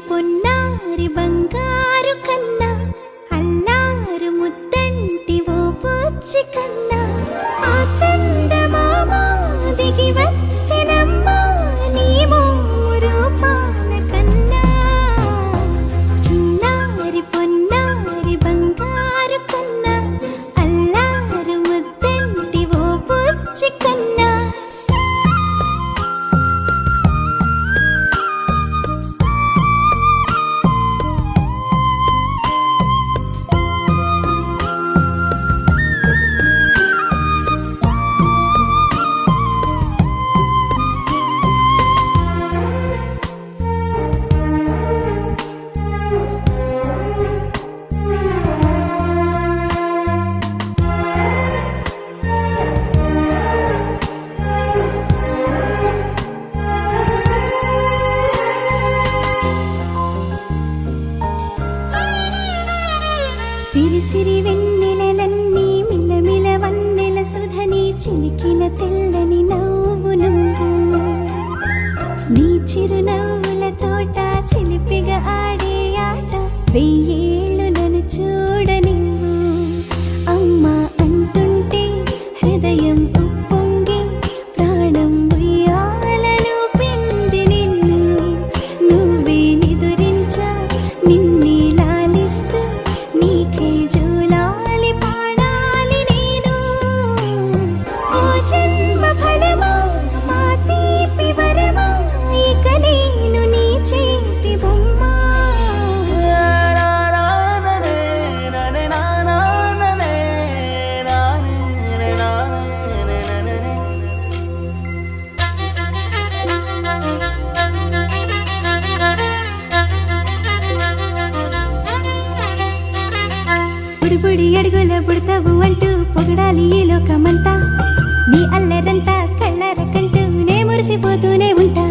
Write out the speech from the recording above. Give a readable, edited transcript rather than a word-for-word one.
పొన్నారి బంగారు కన్నా అల్లారు ముద్దంటి ఓ పూచి కన్నా ఆ చందమామ దిగి వచ్చినమ్మా నీ రూపాన కన్నా చిన్నారి పొన్నారి బంగారు కన్నా అల్లారు ముద్దంటి ఓ పూచి కన్నా సిరి సిరి వెన్నెలలన్నీ మిలమిల వన్నెల సుధని చిలికిన తెల్లని నవ్వు నువ్వు నీ చిరునవ్వుల తోట చిలిపిగా ఆడే ఆట వెయ్యేళ్ళు నన్ను చూడ నువ్వు అమ్మా అంటుంటే హృదయం ఉప్పొంగి ప్రాణం ఉయ్యాలలో పిండి నిన్ను నువ్వే నిదురించా నిన్నే లాలిస్తూ నీకే జూలాలి పాడాలి నేను ఓ జన్మ ఫలమా మా తీపి వరమా ఇక నేను నీ చేతి బొమ్మ బుడి అడుగుల పుడతావు అంటూ పొగడాలి ఈ లోకమంతా నీ అల్లరంతా కళ్ళారకంటూ నే మురిసిపోతూనే ఉంటా.